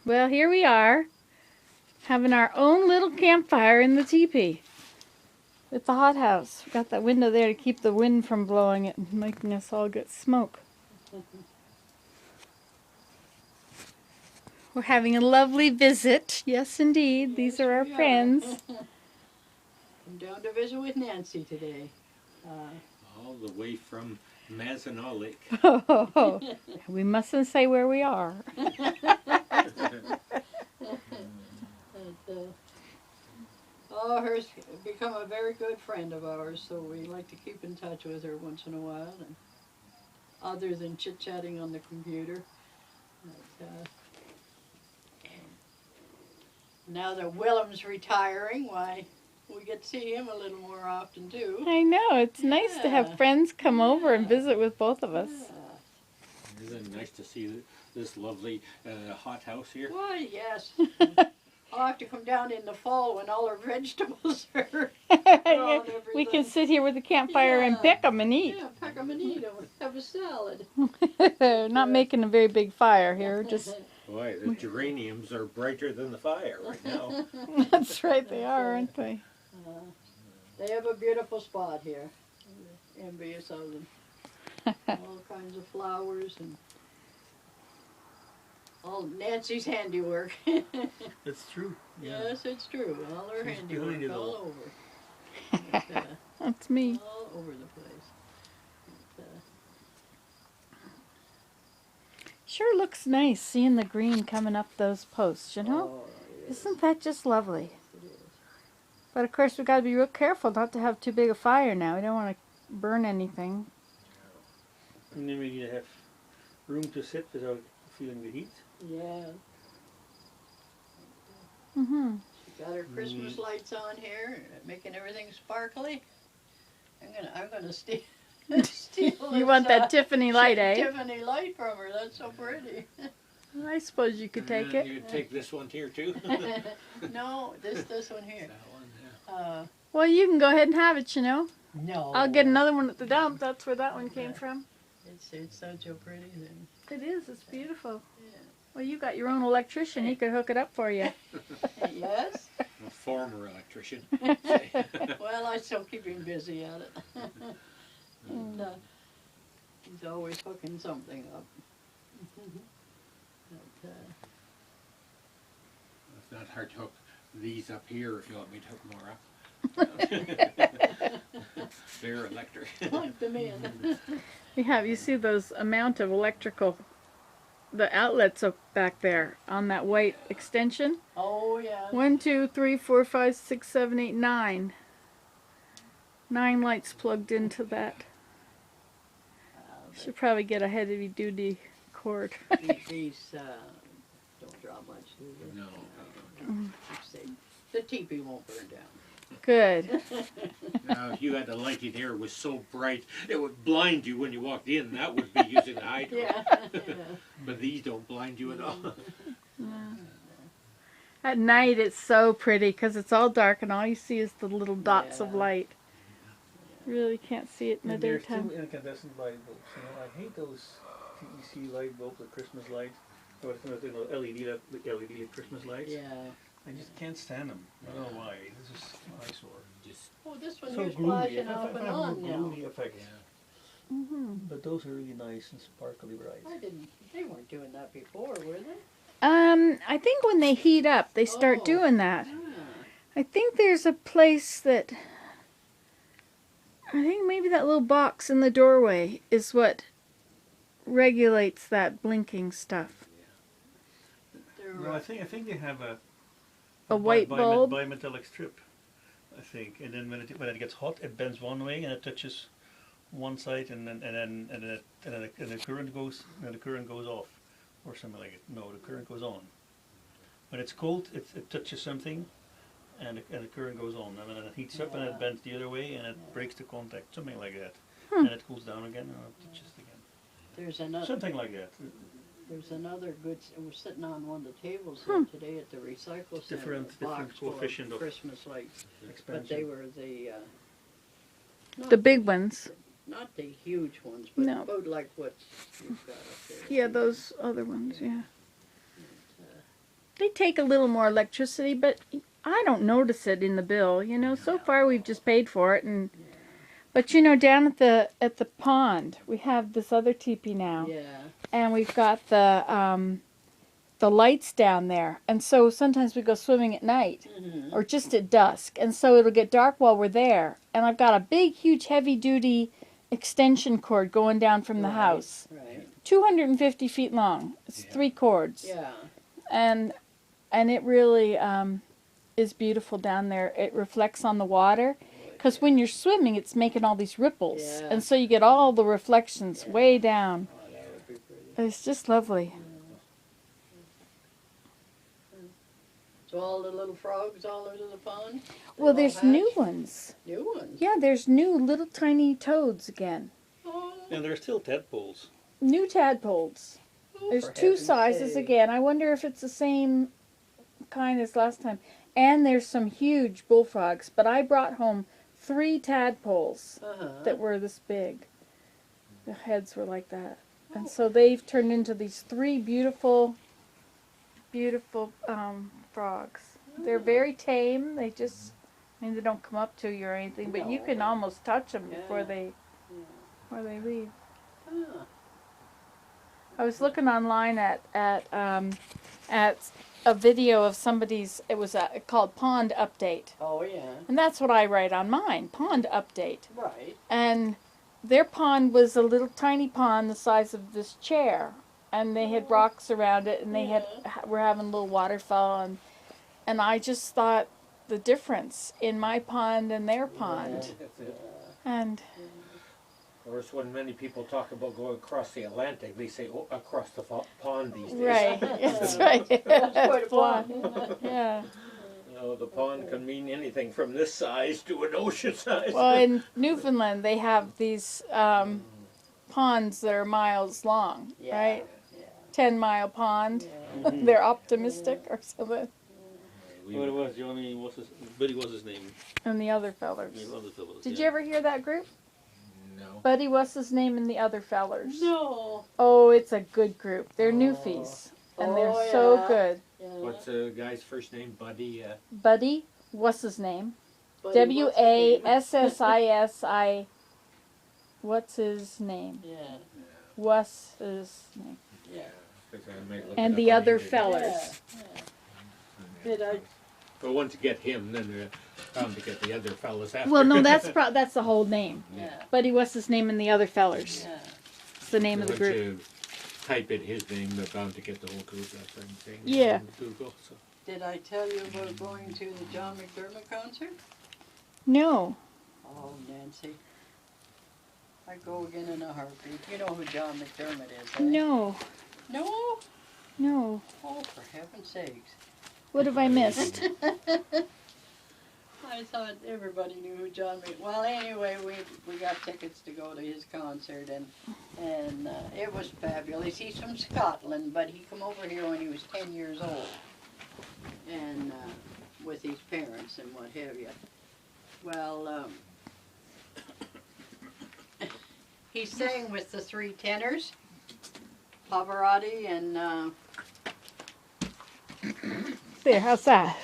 Well, here we are, having our own little campfire in the teepee. It's the hothouse. We've got that window there to keep the wind from blowing it and making us all get smoke. We're having a lovely visit. Yes, indeed. Yes, these are our we friends. I'm down to visit with Nancy today. All the way from Mazenau Lake. Oh, we mustn't say where we are. Her's become a very good friend of ours, so we like to keep in touch with her once in a while, and other than chit-chatting on the computer. Now that Willem's retiring, why, we get to see him a little more often too. I know. It's nice to have friends come over and visit with both of us. Isn't it nice to see this lovely hothouse here? Why, yes. I'll have to come down in the fall when all our vegetables are grown. We can sit here with the campfire and pick them and eat. Yeah, pick them and eat them. Have a salad. Not making a very big fire here. Just. Boy, the geraniums are brighter than the fire right now. That's right, they are, aren't they? They have a beautiful spot here. Envious of them. All kinds of flowers and all Nancy's handiwork. It's true. Yeah. Yes, it's true. All her She's handiwork doing it all all. over. That's me. All over the place. Sure looks nice seeing the green coming up those posts, you know? Oh, yes, Isn't that just lovely? it is. But of course we've got to be real careful not to have too big a fire now. We don't want to burn anything. And then we need to have room to sit without feeling the heat. Yeah. Mm-hmm. She got her Christmas lights on here, making everything sparkly. I'm gonna steal. You want that Tiffany light, eh? Tiffany light from her. That's so pretty. I suppose you could take it. You take this one here too? No, this one here. That one, Well, you can go ahead and have it, you know. No. I'll get another one at the dump. That's where that one came from. It's such a pretty thing. It is. It's beautiful. Yeah. Well, you got your own electrician. He could hook it up for you. Yes. A former electrician. Well, I still keep him busy at it. And, he's always hooking something up. But, It's not hard to hook these up here if you want me to hook more up. They're electric. plug them in. We have. You see those amount of electrical, the outlets up back there on that white extension? Oh yeah. 1, 2, 3, 4, 5, 6, 7, 8, 9. 9 lights plugged into that. Should probably get a heavy duty cord. These don't draw much, do they? No. The teepee won't burn down. Good. Now, if you had the light in here, it was so bright, it would blind you when you walked in. That would be using the hydro. Yeah. But these don't blind you at all. At night it's so pretty because it's all dark and all you see is the little dots of Yeah. light. You really can't see it in the And there's daytime. two incandescent light bulbs. You know, I hate those TEC light bulbs, the Christmas lights, or LED Christmas lights. Yeah. I just can't stand them. I don't know why. This is an eyesore. Just, Oh, this one So here's gloomy. flashing off and on now. Gloomy effect. yeah. Mm-hmm. But those are really nice and sparkly bright. They weren't doing that before, were they? I think when they heat up, they start Oh. doing that. Ah. I think there's a place that, I think maybe that little box in the doorway is what regulates that blinking stuff. No, I think they have A white bulb? bimetallic strip. I think, and then when it gets hot, it bends one way and it touches one side, and then the current goes off, or something like it. No, the current goes on. When it's cold, it touches something, and the current goes on, and then it heats up and it bends the other way and it breaks the contact, something like that. And it cools down again and it touches again. There's another. Something like that. There's another good. We're sitting on one of the tables here today at the recycle center. Different box full of coefficient of Christmas lights, expansion. but they were the. The big ones. Not the huge ones, but No. about like what you've got up there. Yeah, those other ones, yeah. They take a little more electricity, but I don't notice it in the bill. You know, so far we've just paid for it, and but you know, down at the pond, we have this other teepee now, Yeah. and we've got the lights down there, and so sometimes we go swimming at night Mm-hmm. or just at dusk, and so it'll get dark while we're there. And I've got a big, huge, heavy-duty extension cord going down from the house, Right. 250 feet long. It's Yeah. 3 cords, Yeah. and it really is beautiful down there. It reflects on the water, because when you're swimming, it's making all these ripples, Yeah. and so you get all the reflections way down. Oh, that would be pretty. It's just lovely. So all the little frogs all over the pond? Well, They all there's new hatched? ones. New ones? Yeah, there's new little tiny toads again. Oh, And there's still tadpoles. New tadpoles. There's for 2 heaven's sizes sake. again. I wonder if it's the same kind as last time. And there's some huge bullfrogs. But I brought home 3 tadpoles Uh-huh. that were this big. The heads were like that. And so they've turned into these 3 beautiful, beautiful frogs. They're very tame. They just, I mean, they don't come up to you or anything, but you No. can almost touch them before Yeah. they leave. Ah. I was looking online at a video of somebody's. It was called Pond Update, Oh, yeah. and that's what I write on mine. Pond Update, Right. and their pond was a little tiny pond the size of this chair, and they had rocks around it, and they were having a little waterfall, and I just thought the difference in my pond and their pond, That's it. and Of course, when many people talk about going across the Atlantic, they say, oh, across the pond these days. right, that's right, That's quite a Pond. pond, isn't it? Yeah. You know, the pond can mean anything from this size to an ocean size. Well, in Newfoundland, they have these ponds that are miles long, Yeah. right? Yeah. 10-mile pond. Yeah. They're optimistic or something. What it was, Johnny, Buddy was his name. And the other fellers. The other fellows, Did yeah. you ever hear that group? No. Buddy, what's his name, and the other fellers? No. Oh, it's a good group. They're Oh. newfies, and they're Oh, so yeah. good. Yeah. What's the guy's first name? Buddy? Buddy, what's his name? Buddy, what's his name? WASSISI. What's his name? Yeah. What's his name? Yeah. And the other fellers. Yeah. Did I? But once you get him, then they're bound to get the other fellas after. Well, no, that's the whole name. Yeah. Buddy, what's his name, and the other fellers. Yeah. It's the name of the Once group. you type in his name, they're bound to get the whole group. That's what I'm saying. Yeah. On Google. So. Did I tell you about going to the John McDermott concert? No. Oh, Nancy. I go again in a heartbeat. You know who John McDermott is, eh? No. No? No. Oh, for heaven's sakes. What have I missed? I thought everybody knew who John Mc... Well, anyway, we got tickets to go to his concert, and it was fabulous. He's from Scotland, but he come over here when he was 10 years old, and with his parents and what have you. Well, he sang with the 3 tenors, Pavarotti and... There, how's that?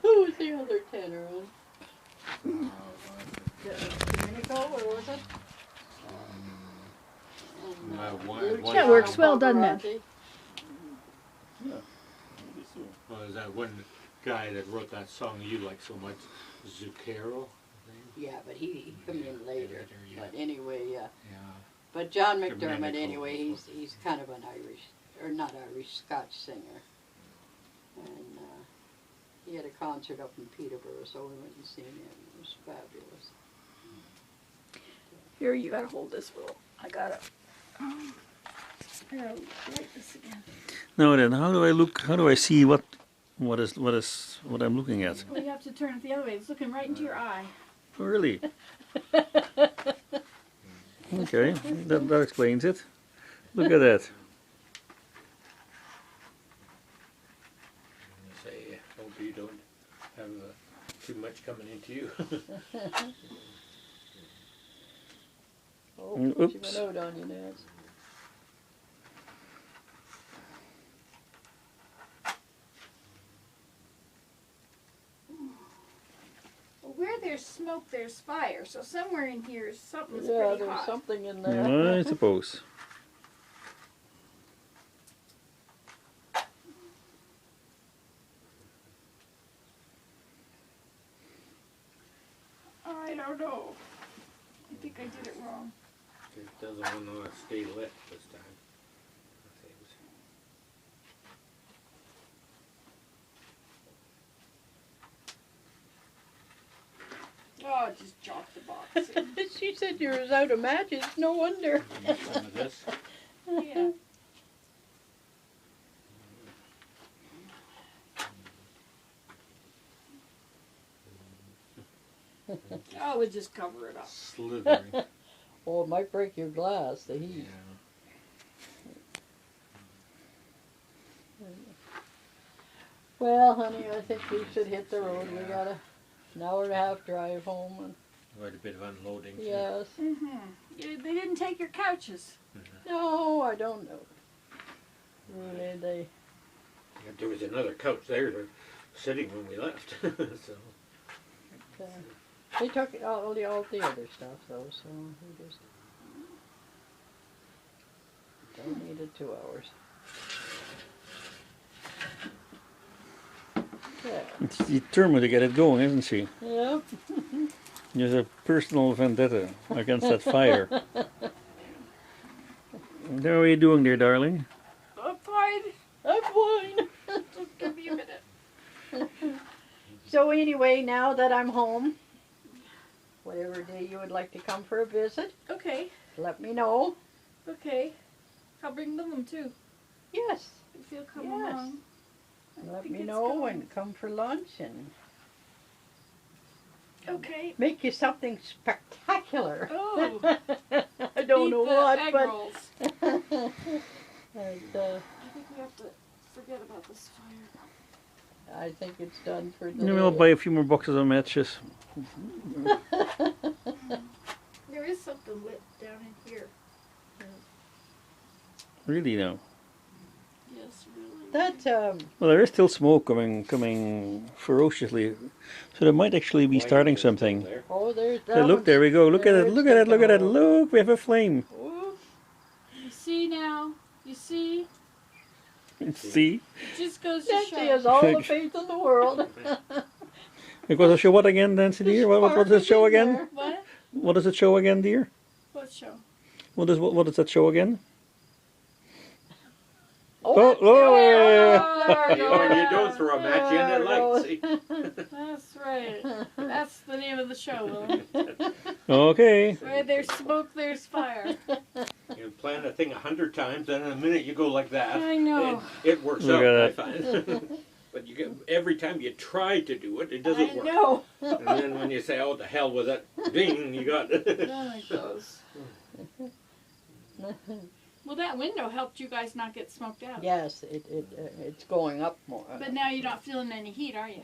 Who was the other tenor? Domenico, or was it? That works well, doesn't it? Pavarotti. Well, is that one guy that wrote that song you like so much, Zucchero? Yeah, but he come in later. Yeah. But anyway, Yeah. but John Domenico. McDermott, anyway, he's kind of an Irish, or not Irish, Scotch singer. And he had a concert up in Peterborough, so we went and seen him. It was fabulous. Here, you gotta hold this little. I gotta write this again. Now then, how do I look? How do I see what I'm looking at? Well, you have to turn it the other way. It's looking right into your eye. Oh, really? Okay, that explains it. Look at that. Say, hope you don't have too much coming into you. Oh, Mm, put oops. your note on you, Nance. there's smoke, there's fire. So somewhere in here, something's Yeah, pretty there's hot. something in there. I suppose. I don't know. I think I did it wrong. It doesn't want to stay lit this time. It seems. Oh, it just dropped the box. She said you was out of matches. No wonder. Use some of this. Yeah. Oh, we'll just cover it up. Slithering. Oh, it might break your glass, the heat. Yeah. Well, honey, I think we should hit the road. We got an hour and a half drive home. And Quite a bit of unloading. too. yes. They didn't take your couches. No, I don't know. Really, they. Yeah, there was another couch there sitting when we left. So They took all the other stuff though, so we just donated 2 hours. Yeah. It's determined to get it going, isn't she? Yep. There's a personal vendetta against that fire. How are you doing there, darling? I'm fine. I'm fine. Just give me a minute. So anyway, now that I'm home, whatever day you would like to come for a visit, Okay. let me know. Okay. I'll bring them too. Yes. If you'll come Yes. along. I Let think me it's know going. and come for lunch and Okay. make you something spectacular. Oh. I don't Beat know the what, egg but rolls. and, I think we have to forget about this fire. I think it's done for the Maybe I'll day. buy a few more boxes of matches. There is something lit down in here. Really now. Yes, really. That Well, there is still smoke coming ferociously, so they might actually be Light starting is still something. there. oh, there's Hey, that. look, there we go. Look at There it. it's Look at it. Look at it. taking Look, we have a flame. Ooh, You see now? You see? See? It just goes to Nancy show. has all the faith in the world. It goes to show what again, Nancy dear? What does it show again? What? What does it show again, dear? What show? What does that show again? Oh, Oh, There it When you goes. don't throw a match in, There it it lights. goes. See? That's right. That's the name of the show, Will. okay. Where there's smoke, there's fire. You plan a thing 100 times, and in a minute you go like that. I know. It works Look out, I at find. But you get, every time you try to do it, it doesn't I work. know. And then when you say, "Oh, the hell with it," ding, you got it. There it goes. Well, that window helped you guys not get smoked out. Yes, it's going up more. But now you're not feeling any heat, are you?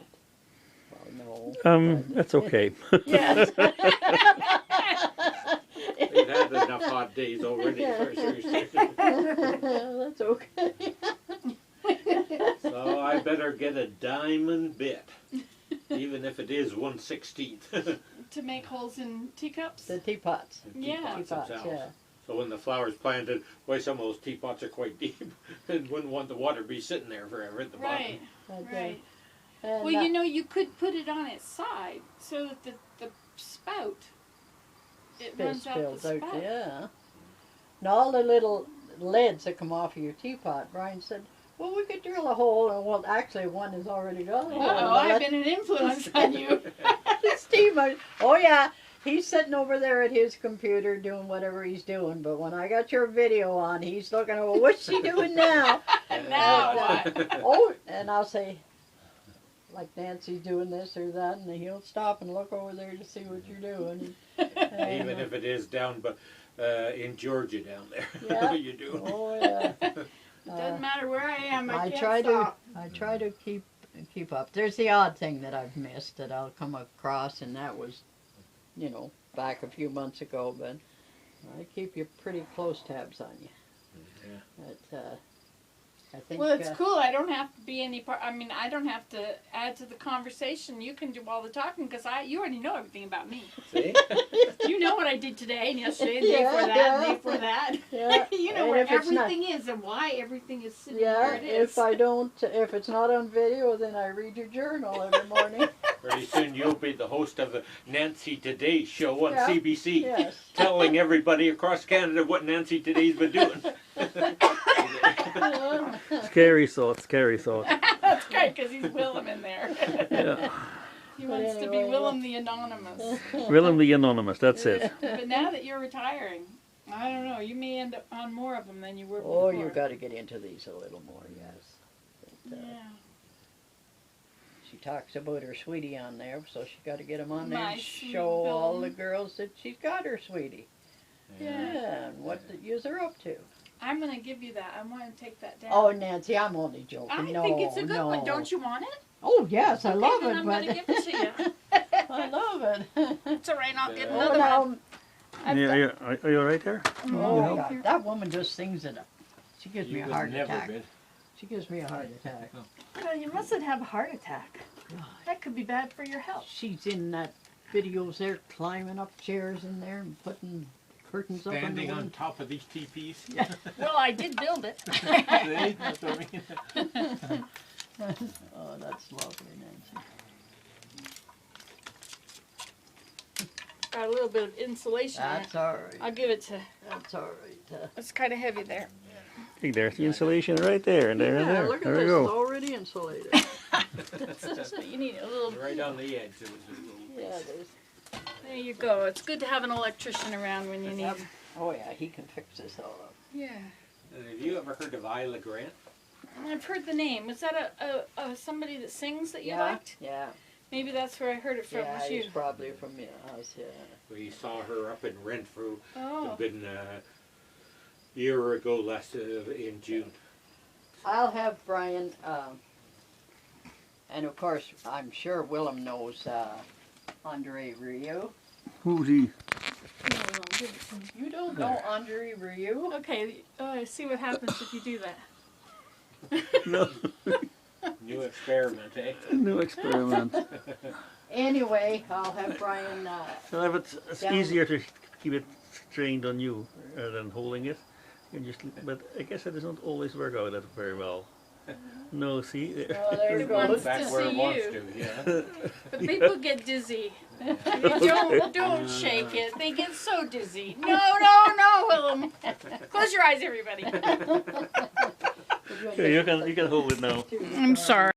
Well, no. That's okay. Yes. We've had enough hot days already. For sure. That's okay. So I better get a diamond bit, even if it is 1/16. To make holes in teacups? The teapots. Yeah. Teapots, yeah. So when the flower's planted, why some of those teapots are quite deep, and wouldn't want the water to be sitting there forever at the Right, But, right. and Well, you know, you could put it on its side so that the spout, it runs out the spills out, spout. yeah. And all the little leads that come off of your teapot, Brian said, well, we could drill a hole, and well, actually one has already got a hole. Uh-oh, I've been an influence on you. Steve, oh yeah, he's sitting over there at his computer doing whatever he's doing, but when I got your video on, he's looking at, well, what's she doing now? Now what? Oh, and I'll say, like Nancy's doing this or that, and he'll stop and look over there to see what you're doing. And, Even if it is down, but in Georgia down there, Yeah. you do. oh yeah. It doesn't matter where I am, I can't try stop. I try to keep up. There's the odd thing that I've missed that I'll come across, and that was, you know, back a few months ago. But I keep you pretty close tabs on you. Yeah. But I think. Well, it's cool. I don't have to be any part. I mean, I don't have to add to the conversation. You can do all the talking because you already know everything about me. See? You know what I did today and yesterday and the day before that and the day before that. Yeah. You know And where if it's not- everything is and why everything is sitting Yeah, where it is. if it's not on video, then I read your journal every morning. Pretty soon you'll be the host of the Nancy Today show on Yeah. CBC, Yes. telling everybody across Canada what Nancy Today's been doing. Scary thought, scary thought. That's great because he's Willem in there. Yeah. He But wants to be anyway, Willem the Anonymous. Willem the Anonymous, that's it. But now that you're retiring, I don't know. You may end up on more of them than you were Oh, before. you got to get into these a little more, yes. But, Yeah. she talks about her sweetie on there, so she got to get them on there My and sweet show all Willem. the girls that she's got her sweetie. Yeah. And what the yous are up to. I'm gonna give you that. I want to take that down. Oh, Nancy, I'm only joking. I no, think it's a good no. one. Don't you want it? Oh, yes, I Okay, love then it, I'm but gonna give it to you. I love it. It's all right. I'll get Oh, another one. now, Yeah, are you right there? oh, God, that woman just sings it up. She gives me You a would heart never attack. been. She gives me a heart attack. Well, you mustn't have a heart attack. That could be bad for your health. She's in that videos there, climbing up chairs in there and putting curtains up on the Standing on window. top of these teepees. Well, I did build it. See? That's what I mean. Oh, that's lovely, Nancy. Got a little bit of insulation on it. That's all right. I'll give it to. That's all right. It's kind of heavy there. Hey, there's the insulation right there, and there, and Yeah, there. look at There we this. It's go. already insulated. That's just what you need. A little. Right on the edge. There was a little Yeah, piece. there's. There you go. It's good to have an electrician around when you need. Yep. Oh yeah, he can fix this all up. Yeah. And have you ever heard of Isla Grant? I've heard the name. Was that a somebody that sings that you Yeah, liked? yeah, Maybe that's where I heard it from. yeah. Was you? He's probably from us. Yeah. We saw her up in Renfrew. Oh. It's been a year ago, last in June. I'll have Brian, and of course, I'm sure Willem knows Andre Rieu. Who's he? You don't know Andre Rieu? Okay. See what happens if you do that. No, New experiment, eh? no experiment. Anyway, I'll have Brian. So if it's Down. easier to keep it trained on you than holding it. You just, but I guess it doesn't always work out that very well. No, see? Oh, there It you wants go. to Back where it see wants you. to, yeah. But people get dizzy. Don't shake it. They get so dizzy. No, Willem. Close your eyes, everybody. Here, you can hold it now. I'm sorry.